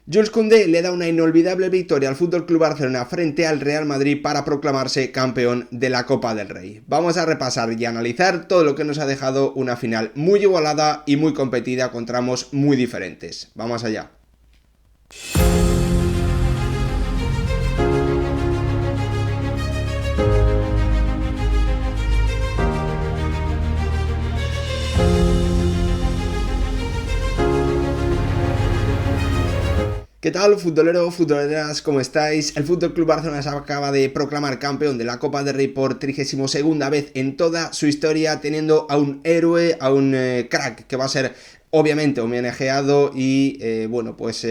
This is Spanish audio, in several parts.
Jules Koundé le da una inolvidable victoria al FC Barcelona frente al Real Madrid para proclamarse campeón de la Copa del Rey. Vamos a repasar y analizar todo lo que nos ha dejado una final muy igualada y muy competida con tramos muy diferentes. Vamos allá. ¿Qué tal, futbolero, futboleras? ¿Cómo estáis? El FC Barcelona se acaba de proclamar campeón de la Copa del Rey por 32ª vez en toda su historia, teniendo a un héroe, a un crack que va a ser obviamente homenajeado y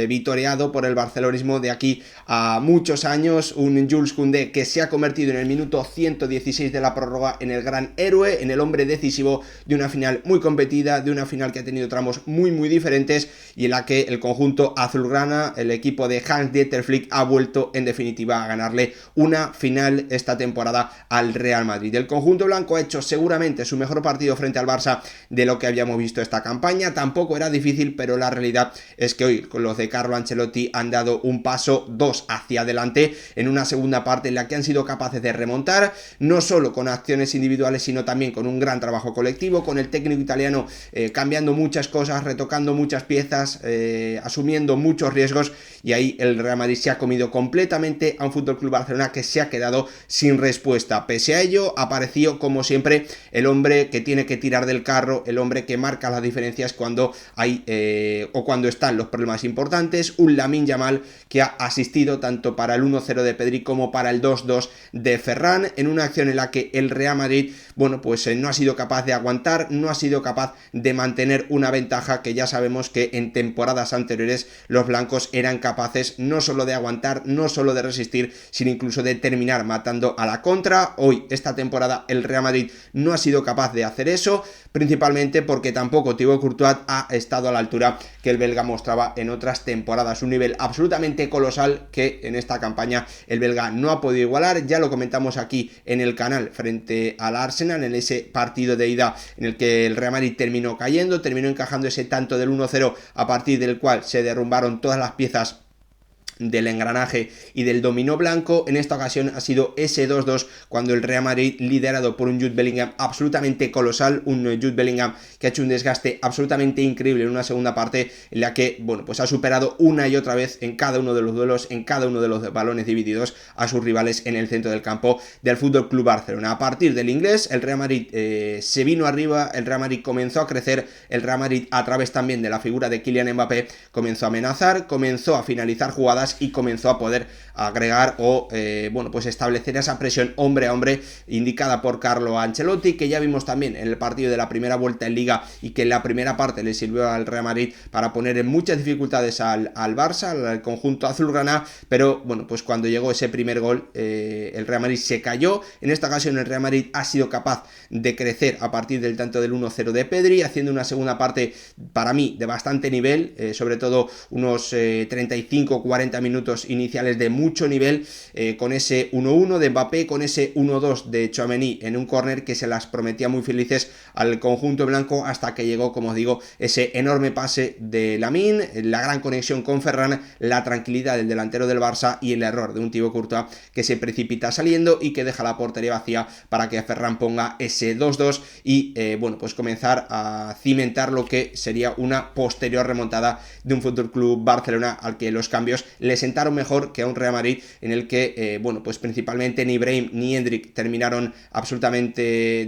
vitoreado por el barcelonismo de aquí a muchos años. Un Jules Koundé que se ha convertido en el minuto 116 de la prórroga en el gran héroe, en el hombre decisivo de una final muy competida, de una final que ha tenido tramos muy diferentes y en la que el conjunto azulgrana, el equipo de Hans-Dieter Flick, ha vuelto en definitiva a ganarle una final esta temporada al Real Madrid. El conjunto blanco ha hecho seguramente su mejor partido frente al Barça de lo que habíamos visto esta campaña. Tampoco era difícil, pero la realidad es que hoy con los de Carlo Ancelotti han dado un paso, dos hacia adelante en una segunda parte en la que han sido capaces de remontar, no solo con acciones individuales, sino también con un gran trabajo colectivo, con el técnico italiano cambiando muchas cosas, retocando muchas piezas, asumiendo muchos riesgos, y ahí el Real Madrid se ha comido completamente a un FC Barcelona que se ha quedado sin respuesta. Pese a ello, apareció como siempre el hombre que tiene que tirar del carro, el hombre que marca las diferencias cuando hay cuando están los problemas importantes, un Lamine Yamal que ha asistido tanto para el 1-0 de Pedri como para el 2-2 de Ferran, en una acción en la que el Real Madrid, no ha sido capaz de aguantar, no ha sido capaz de mantener una ventaja que ya sabemos que en temporadas anteriores los blancos eran capaces no solo de aguantar, no solo de resistir, sino incluso de terminar matando a la contra. Hoy, esta temporada, el Real Madrid no ha sido capaz de hacer eso, principalmente porque tampoco Thibaut Courtois ha estado a la altura que el belga mostraba en otras temporadas. Un nivel absolutamente colosal que en esta campaña el belga no ha podido igualar. Ya lo comentamos aquí en el canal frente al Arsenal, en ese partido de ida en el que el Real Madrid terminó cayendo, terminó encajando ese tanto del 1-0 a partir del cual se derrumbaron todas las piezas del engranaje y del dominó blanco. En esta ocasión ha sido ese 2-2 cuando el Real Madrid, liderado por un Jude Bellingham absolutamente colosal, un Jude Bellingham que ha hecho un desgaste absolutamente increíble en una segunda parte en la que, ha superado una y otra vez en cada uno de los duelos, en cada uno de los balones divididos a sus rivales en el centro del campo del FC Barcelona. A partir del inglés, el Real Madrid se vino arriba, el Real Madrid comenzó a crecer, el Real Madrid, a través también de la figura de Kylian Mbappé, comenzó a amenazar, comenzó a finalizar jugadas y comenzó a poder agregar o establecer esa presión hombre a hombre indicada por Carlo Ancelotti, que ya vimos también en el partido de la primera vuelta en Liga y que en la primera parte le sirvió al Real Madrid para poner en muchas dificultades al Barça, al conjunto azulgrana. Pero cuando llegó ese primer gol, el Real Madrid se cayó. En esta ocasión el Real Madrid ha sido capaz de crecer a partir del tanto del 1-0 de Pedri, haciendo una segunda parte para mí de bastante nivel, sobre todo unos 35-40 minutos iniciales de mucho nivel, con ese 1-1 de Mbappé, con ese 1-2 de Tchouaméni en un córner que se las prometía muy felices al conjunto blanco, hasta que llegó, como os digo, ese enorme pase de Lamine, la gran conexión con Ferran, la tranquilidad del delantero del Barça y el error de un Thibaut Courtois que se precipita saliendo y que deja la portería vacía para que Ferran ponga ese 2-2 y comenzar a cimentar lo que sería una posterior remontada de un FC Barcelona al que los cambios le sentaron mejor que a un Real Madrid en el que, principalmente ni Brahim ni Endrick terminaron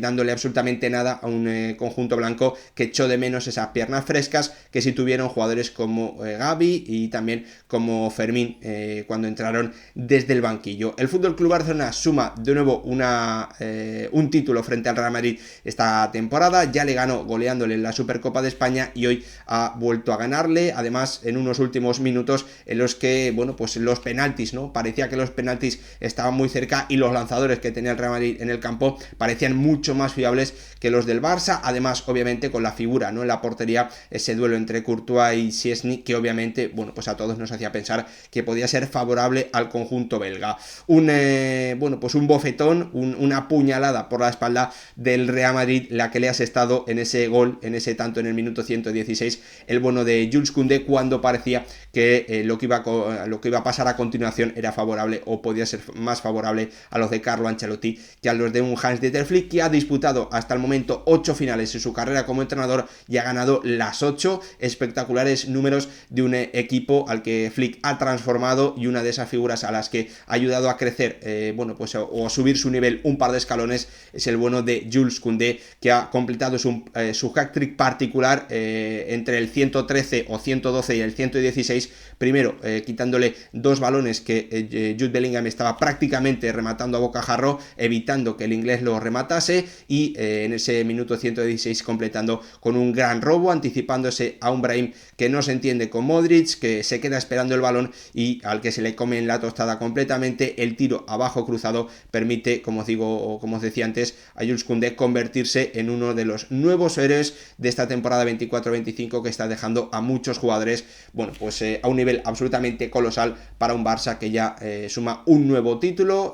dándole absolutamente nada a un conjunto blanco que echó de menos esas piernas frescas que sí tuvieron jugadores como Gavi y también como Fermín cuando entraron desde el banquillo. El FC Barcelona suma de nuevo un título frente al Real Madrid esta temporada, ya le ganó goleándole en la Supercopa de España y hoy ha vuelto a ganarle, además en unos últimos minutos en los que que, bueno, pues los penaltis, ¿no? Parecía que los penaltis estaban muy cerca y los lanzadores que tenía el Real Madrid en el campo parecían mucho más fiables que los del Barça, además, obviamente, con la figura, ¿no? En la portería, ese duelo entre Courtois y Szczęsny, que obviamente, bueno, pues a todos nos hacía pensar que podía ser favorable al conjunto belga. Bueno, pues un bofetón, una puñalada por la espalda del Real Madrid, la que le ha asestado en ese gol, en ese tanto en el minuto 116, el bueno de Jules Koundé, cuando parecía que lo que iba a pasar a continuación era favorable o podía ser más favorable a los de Carlo Ancelotti que a los de un Hans-Dieter Flick, que ha disputado hasta el momento 8 finales en su carrera como entrenador y ha ganado las 8, espectaculares números de un equipo al que Flick ha transformado, y una de esas figuras a las que ha ayudado a crecer, bueno, pues o a subir su nivel un par de escalones, es el bueno de Jules Koundé, que ha completado su hat-trick particular entre el 113 o 112 y el 116, primero quitándole 2 balones que Jude Bellingham estaba prácticamente rematando a bocajarro, evitando que el inglés lo rematase, y en ese minuto 116 completando con un gran robo, anticipándose a un Brahim que no se entiende con Modric, que se queda esperando el balón y al que se le come en la tostada completamente. El tiro abajo cruzado permite, como os digo, o como os decía antes, a Jules Koundé convertirse en uno de los nuevos héroes de esta temporada 24-25, que está dejando a muchos jugadores, bueno, pues a un nivel absolutamente colosal para un Barça que ya suma un nuevo título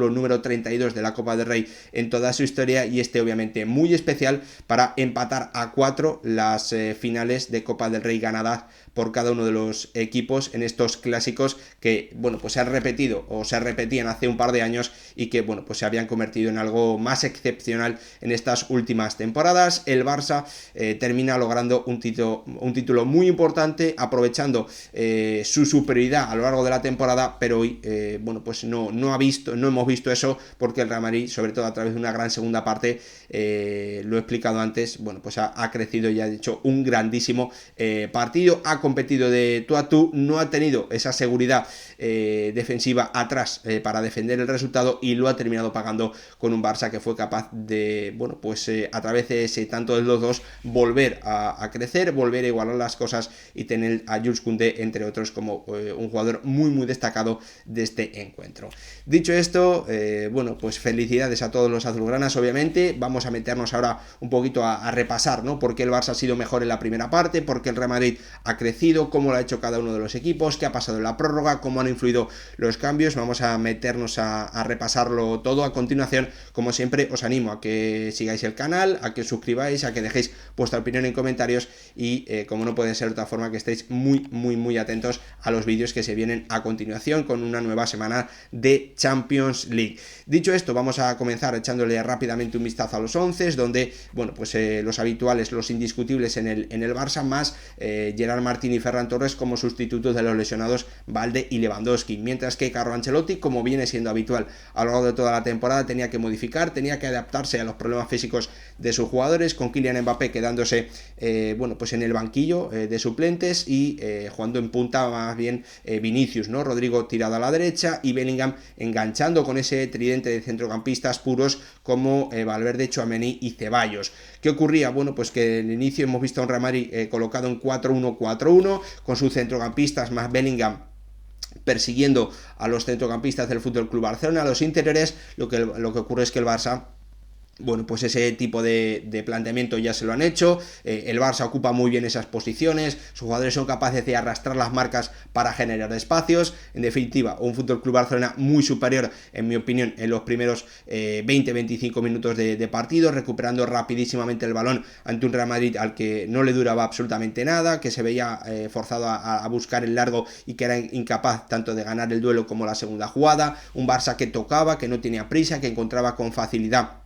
número 32 de la Copa del Rey en toda su historia, y obviamente muy especial para empatar a 4 las finales de Copa del Rey ganadas por cada uno de los equipos en estos clásicos que, bueno, pues se han repetido o se repetían hace un par de años y que, bueno, pues se habían convertido en algo más excepcional en estas últimas temporadas. El Barça termina logrando un título muy importante, aprovechando su superioridad a lo largo de la temporada, pero hoy, bueno, pues no hemos visto eso, porque el Real Madrid, sobre todo a través de una gran segunda parte, lo he explicado antes, bueno, pues ha crecido y ha hecho un grandísimo partido, ha competido de tú a tú, no ha tenido esa seguridad defensiva atrás para defender el resultado, y lo ha terminado pagando con un Barça que fue capaz de, bueno, pues a través de ese tanto de los dos, volver a crecer, volver a igualar las cosas y tener a Jules Koundé, entre otros, como un jugador muy muy destacado de este encuentro. Dicho esto, bueno, pues felicidades a todos los azulgranas, obviamente. Vamos a meternos ahora un poquito a repasar, ¿no? Por qué el Barça ha sido mejor en la primera parte, por qué el Real Madrid ha crecido, cómo lo ha hecho cada uno de los equipos, qué ha pasado en la prórroga, cómo han influido los cambios. Vamos a meternos a repasarlo todo a continuación. Como siempre, os animo a que sigáis el canal, a que os suscribáis, a que dejéis vuestra opinión en comentarios y, como no puede ser de otra forma, que estéis muy muy muy atentos a los vídeos que se vienen a continuación con una nueva semana de Champions League. Dicho esto, vamos a comenzar echándole rápidamente un vistazo a los 11, donde, bueno, pues los habituales, los indiscutibles en el Barça, más Gerard Martín y Ferran Torres como sustitutos de los lesionados Balde y Lewandowski, mientras que Carlo Ancelotti, como viene siendo habitual a lo largo de toda la temporada, tenía que modificar, tenía que adaptarse a los problemas físicos de sus jugadores, con Kylian Mbappé quedándose bueno, pues en el banquillo de suplentes y jugando en punta más bien Vinicius, ¿no? Rodrigo tirado a la derecha y Bellingham enganchando con ese tridente de centrocampistas puros como Valverde, Tchouaméni y Ceballos. ¿Qué ocurría? Bueno, pues que en el inicio hemos visto a un Real Madrid colocado en 4-1-4-1 con sus centrocampistas más Bellingham persiguiendo a los centrocampistas del FC Barcelona, a los interiores. Lo que ocurre es que el Barça, bueno, pues ese tipo de planteamiento ya se lo han hecho. El Barça ocupa muy bien esas posiciones, sus jugadores son capaces de arrastrar las marcas para generar espacios. En definitiva, un FC Barcelona muy superior, en mi opinión, en los primeros 20-25 minutos de partido, recuperando rapidísimamente el balón ante un Real Madrid al que no le duraba absolutamente nada, que se veía forzado a buscar el largo y que era incapaz tanto de ganar el duelo como la segunda jugada. Un Barça que tocaba, que no tenía prisa, que encontraba con facilidad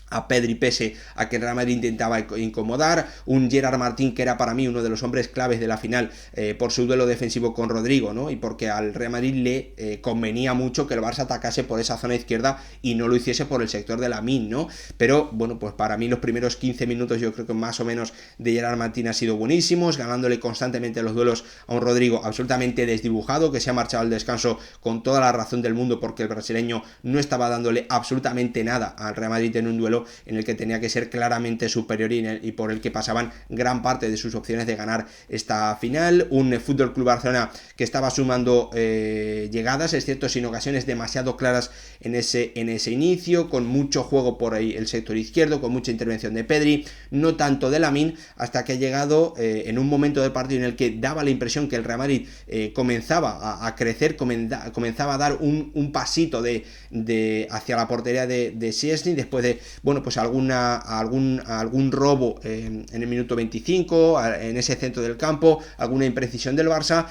a Pedri pese a que el Real Madrid intentaba incomodar. Un Gerard Martín que era para mí uno de los hombres claves de la final por su duelo defensivo con Rodrigo, ¿no? Y porque al Real Madrid le convenía mucho que el Barça atacase por esa zona izquierda y no lo hiciese por el sector de Lamine, ¿no? Pero bueno, pues para mí los primeros 15 minutos yo creo que más o menos de Gerard Martín ha sido buenísimos, ganándole constantemente los duelos a un Rodrigo absolutamente desdibujado, que se ha marchado al descanso con toda la razón del mundo porque el brasileño no estaba dándole absolutamente nada al Real Madrid en un duelo duelo en el que tenía que ser claramente superior y por el que pasaban gran parte de sus opciones de ganar esta final. Un Fútbol Club Barcelona que estaba sumando llegadas, es cierto, sin ocasiones demasiado claras en ese inicio, con mucho juego por ahí el sector izquierdo, con mucha intervención de Pedri, no tanto de Lamine, hasta que ha llegado en un momento del partido en el que daba la impresión que el Real Madrid comenzaba a crecer, comenzaba a dar un pasito hacia la portería de Szczęsny, después de, bueno, pues algún robo en el minuto 25, en ese centro del campo, alguna imprecisión del Barça.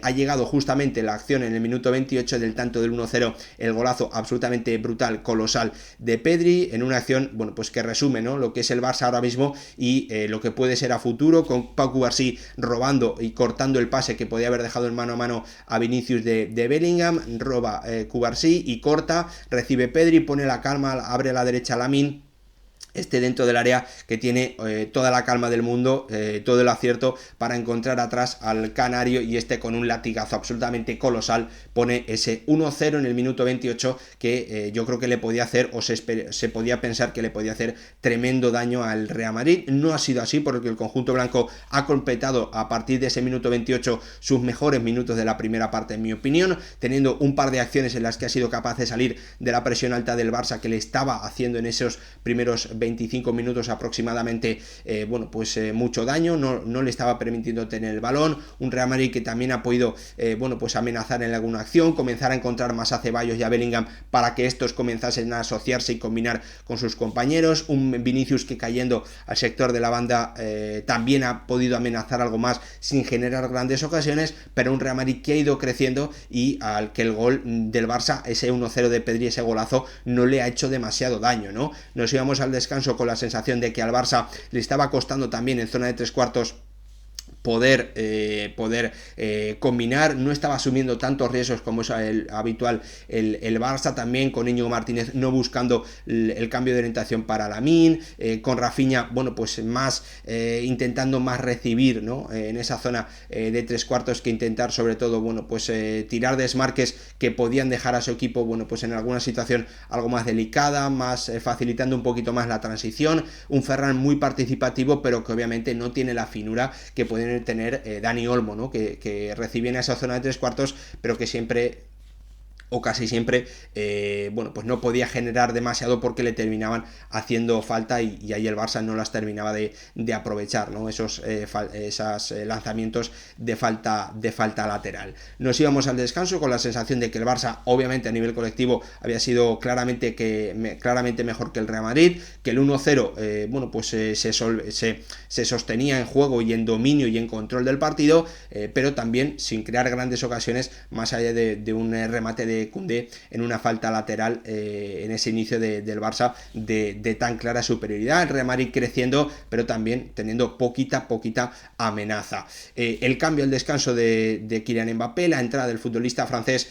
Ha llegado justamente la acción en el minuto 28 del tanto del 1-0, el golazo absolutamente brutal, colosal de Pedri, en una acción, bueno, pues que resume, ¿no?, lo que es el Barça ahora mismo y lo que puede ser a futuro, con Pau Cubarsí robando y cortando el pase que podía haber dejado en mano a mano a Vinicius de Bellingham. Roba Cubarsí y corta, recibe Pedri, pone la calma, abre a la derecha Lamine, dentro del área, que tiene toda la calma del mundo, todo el acierto para encontrar atrás al canario, y con un latigazo absolutamente colosal pone ese 1-0 en el minuto 28 que yo creo que le podía hacer, o se podía pensar que le podía hacer tremendo daño al Real Madrid. No ha sido así, porque el conjunto blanco ha completado a partir de ese minuto 28 sus mejores minutos de la primera parte, en mi opinión, teniendo un par de acciones en las que ha sido capaz de salir de la presión alta del Barça, que le estaba haciendo en esos primeros 25 minutos aproximadamente, mucho daño, no le estaba permitiendo tener el balón. Un Real Madrid que también ha podido amenazar en alguna acción, comenzar a encontrar más a Ceballos y a Bellingham para que estos comenzasen a asociarse y combinar con sus compañeros. Un Vinicius que, cayendo al sector de la banda, también ha podido amenazar algo más sin generar grandes ocasiones, pero un Real Madrid que ha ido creciendo y al que el gol del Barça, ese 1-0 de Pedri, ese golazo, no le ha hecho demasiado daño, ¿no? Nos íbamos al descanso con la sensación de que al Barça le estaba costando también en zona de tres cuartos poder combinar, no estaba asumiendo tantos riesgos como es habitual el Barça, también con Íñigo Martínez no buscando el cambio de orientación para Lamine, con Rafinha, más intentando más recibir, ¿no?, en esa zona de tres cuartos, que intentar sobre todo, tirar desmarques que podían dejar a su equipo, en alguna situación algo más delicada, más facilitando un poquito más la transición. Un Ferran muy participativo, pero que obviamente no tiene la finura que pueden tener Dani Olmo, ¿no?, que recibe en esa zona de tres cuartos, pero que siempre, o casi siempre, no podía generar demasiado porque le terminaban haciendo falta, y ahí el Barça no las terminaba de aprovechar, ¿no?, esos lanzamientos de falta lateral. Nos íbamos al descanso con la sensación de que el Barça, obviamente a nivel colectivo, había sido claramente mejor que el Real Madrid, que el 1-0 se sostenía en juego y en dominio y en control del partido, pero también sin crear grandes ocasiones, más allá de un remate de Koundé en una falta lateral en ese inicio del Barça de tan clara superioridad. El Real Madrid creciendo, pero también teniendo poquita amenaza. El cambio al descanso de Kylian Mbappé, la entrada del futbolista francés,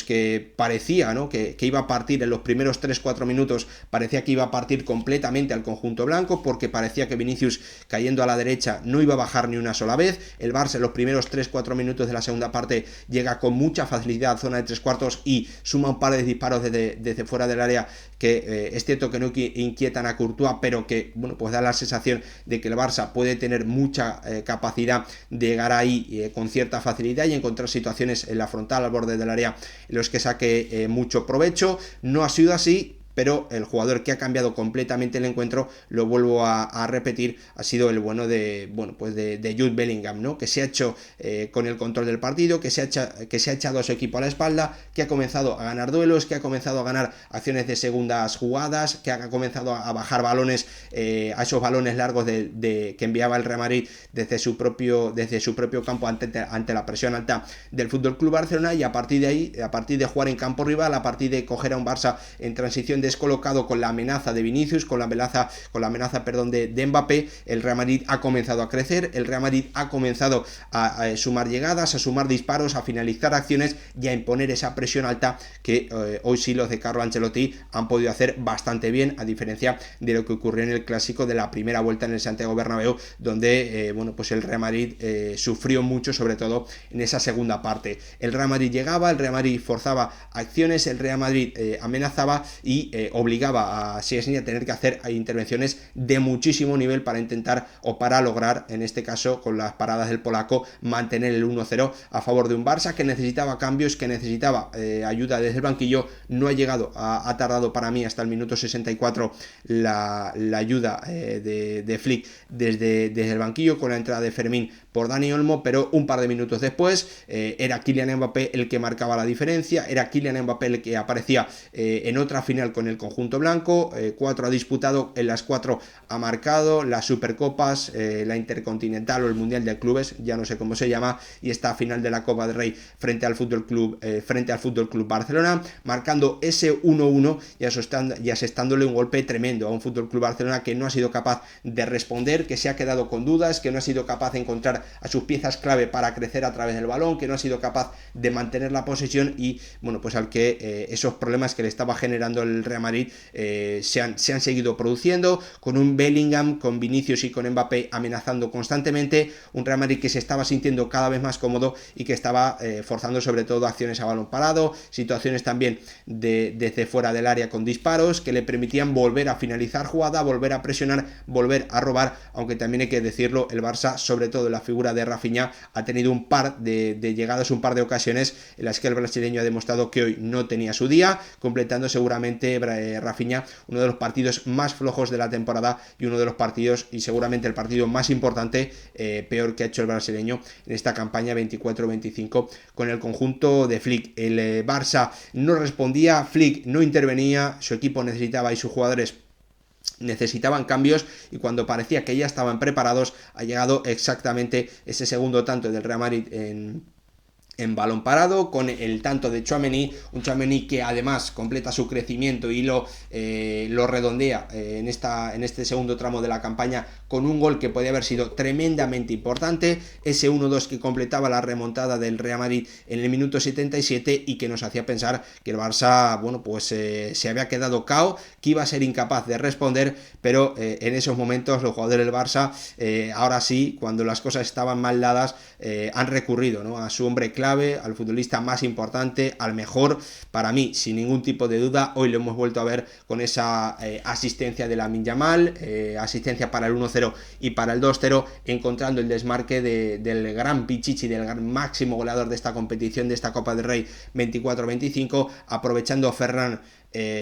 que parecía, ¿no?, que iba a partir en los primeros 3-4 minutos, parecía que iba a partir completamente al conjunto blanco, porque parecía que Vinicius, cayendo a la derecha, no iba a bajar ni una sola vez. El Barça en los primeros 3-4 minutos de la segunda parte llega con mucha facilidad a zona de tres cuartos y suma un par de disparos desde fuera del área que es cierto que no inquietan a Courtois, pero que da la sensación de que el Barça puede tener mucha capacidad de llegar ahí con cierta facilidad y encontrar situaciones en la frontal, al borde del área, en los que saque mucho provecho. No ha sido así, pero el jugador que ha cambiado completamente el encuentro, lo vuelvo a repetir, ha sido el bueno de Jude Bellingham, ¿no?, que se ha hecho con el control del partido, que se ha echado a su equipo a la espalda, que ha comenzado a ganar duelos, que ha comenzado a ganar acciones de segundas jugadas, que ha comenzado a bajar balones, a esos balones largos que enviaba el Real Madrid desde su propio campo ante la presión alta del FC Barcelona, y a partir de ahí, a partir de jugar en campo rival, a partir de coger a un Barça en transición descolocado con la amenaza de Vinicius, con la amenaza de Mbappé, el Real Madrid ha comenzado a crecer, el Real Madrid ha comenzado a sumar llegadas, a sumar disparos, a finalizar acciones y a imponer esa presión alta que hoy sí los de Carlo Ancelotti han podido hacer bastante bien, a diferencia de lo que ocurrió en el clásico de la primera vuelta en el Santiago Bernabéu, donde el Real Madrid sufrió mucho, sobre todo en esa segunda parte. El Real Madrid llegaba, el Real Madrid forzaba acciones, el Real Madrid amenazaba, y obligaba a Szczęsny a tener que hacer intervenciones de muchísimo nivel para intentar o para lograr, en este caso con las paradas del polaco, mantener el 1-0 a favor de un Barça que necesitaba cambios, que necesitaba ayuda desde el banquillo. No ha llegado, ha tardado para mí hasta el minuto 64 la ayuda de Flick desde el banquillo, con la entrada de Fermín por Dani Olmo, pero un par de minutos después era Kylian Mbappé el que marcaba la diferencia, era Kylian Mbappé el que aparecía en otra final con el conjunto blanco. 4 ha disputado, en las 4 ha marcado las Supercopas, la Intercontinental o el Mundial de Clubes, ya no sé cómo se llama, y esta final de la Copa del Rey frente al Fútbol Club Barcelona, marcando ese 1-1 y asestándole un golpe tremendo a un Fútbol Club Barcelona que no ha sido capaz de responder, que se ha quedado con dudas, que no ha sido capaz de encontrar a sus piezas clave para crecer a través del balón, que no ha sido capaz de mantener la posesión, y bueno, pues al que esos problemas que le estaba generando el Real Madrid se han seguido produciendo, con un Bellingham, con Vinicius y con Mbappé amenazando constantemente, un Real Madrid que se estaba sintiendo cada vez más cómodo y que estaba forzando sobre todo acciones a balón parado, situaciones también desde fuera del área con disparos que le permitían volver a finalizar jugada, volver a presionar, volver a robar, aunque también hay que decirlo, el Barça, sobre todo en la figura de Rafinha, ha tenido un par de llegadas, un par de ocasiones en las que el brasileño ha demostrado que hoy no tenía su día, completando seguramente Rafinha uno de los partidos más flojos de la temporada y uno de los partidos, y seguramente el partido más importante, peor que ha hecho el brasileño en esta campaña 24-25 con el conjunto de Flick. El Barça no respondía, Flick no intervenía, su equipo necesitaba y sus jugadores necesitaban cambios, y cuando parecía que ya estaban preparados ha llegado exactamente ese segundo tanto del Real Madrid en balón parado, con el tanto de Tchouaméni, un Tchouaméni que además completa su crecimiento y lo redondea en este segundo tramo de la campaña con un gol que podía haber sido tremendamente importante, ese 1-2 que completaba la remontada del Real Madrid en el minuto 77 y que nos hacía pensar que el Barça, bueno, pues se había quedado cao, que iba a ser incapaz de responder, pero en esos momentos los jugadores del Barça, ahora sí, cuando las cosas estaban mal dadas, han recurrido, ¿no?, a su hombre clave, al futbolista más importante, al mejor, para mí, sin ningún tipo de duda. Hoy lo hemos vuelto a ver con esa asistencia de Lamine Yamal, asistencia para el 1-0 y para el 2-0, encontrando el desmarque del gran Pichichi, del gran máximo goleador de esta competición, de esta Copa del Rey 24-25, aprovechando Ferran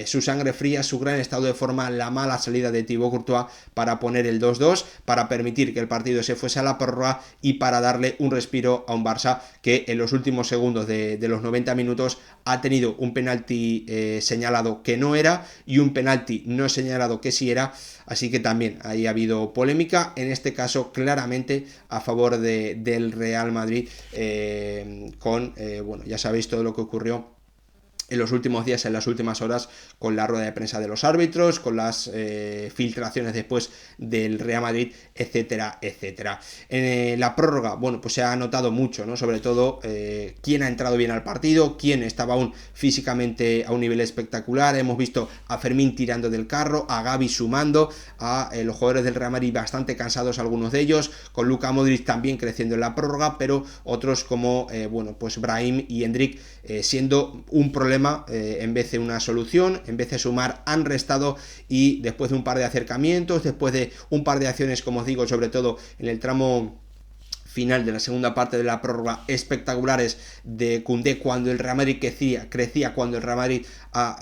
su sangre fría, su gran estado de forma, la mala salida de Thibaut Courtois para poner el 2-2, para permitir que el partido se fuese a la prórroga y para darle un respiro a un Barça que en los últimos segundos de los 90 minutos ha tenido un penalti señalado que no era y un penalti no señalado que sí era, así que también ahí ha habido polémica, en este caso claramente a favor del Real Madrid, bueno, ya sabéis todo lo que ocurrió en los últimos días, en las últimas horas, con la rueda de prensa de los árbitros, con las filtraciones después del Real Madrid, etcétera, etcétera. En la prórroga, bueno, pues se ha notado mucho, ¿no? Sobre todo quién ha entrado bien al partido, quién estaba aún físicamente a un nivel espectacular. Hemos visto a Fermín tirando del carro, a Gavi sumando, a los jugadores del Real Madrid bastante cansados, algunos de ellos, con Luka Modric también creciendo en la prórroga, pero otros como, bueno, pues Brahim y Endrick siendo un problema en vez de una solución. En vez de sumar, han restado, y después de un par de acercamientos, después de un par de acciones, como os digo, sobre todo en el tramo final de la segunda parte de la prórroga, espectaculares de Koundé, cuando el Real Madrid crecía, cuando el Real Madrid ha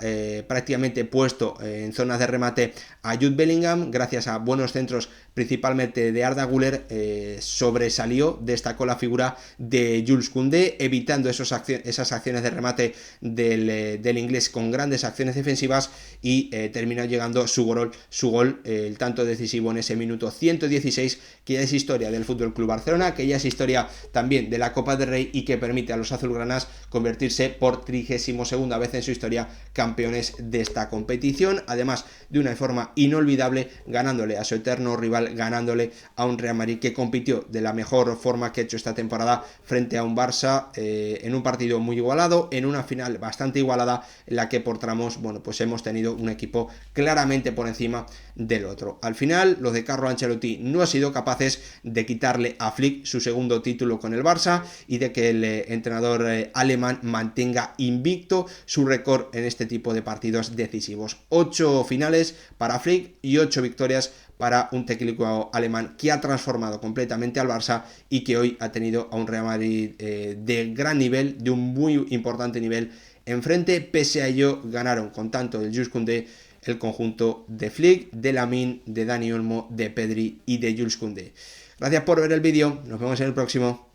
prácticamente puesto en zonas de remate a Jude Bellingham, gracias a buenos centros principalmente de Arda Güler, sobresalió, destacó la figura de Jules Koundé, evitando esas acciones de remate del inglés con grandes acciones defensivas, y terminó llegando su gol, el tanto decisivo en ese minuto 116, que ya es historia del Fútbol Club Barcelona, que ya es historia también de la Copa del Rey, y que permite a los azulgranas convertirse por 32ª vez en su historia campeones de esta competición, además de una forma inolvidable, ganándole a su eterno rival, ganándole a un Real Madrid que compitió de la mejor forma que ha hecho esta temporada frente a un Barça, en un partido muy igualado, en una final bastante igualada, en la que por tramos, bueno, pues hemos tenido un equipo claramente por encima del otro. Al final, los de Carlo Ancelotti no han sido capaces de quitarle a Flick su segundo título con el Barça y de que el entrenador alemán mantenga invicto su récord en este tipo de partidos decisivos. 8 finales para Flick y 8 victorias para un técnico alemán que ha transformado completamente al Barça y que hoy ha tenido a un Real Madrid de gran nivel, de un muy importante nivel enfrente. Pese a ello, ganaron con tanto del Jules Koundé el conjunto de Flick, de Lamine, de Dani Olmo, de Pedri y de Jules Koundé. Gracias por ver el vídeo, nos vemos en el próximo.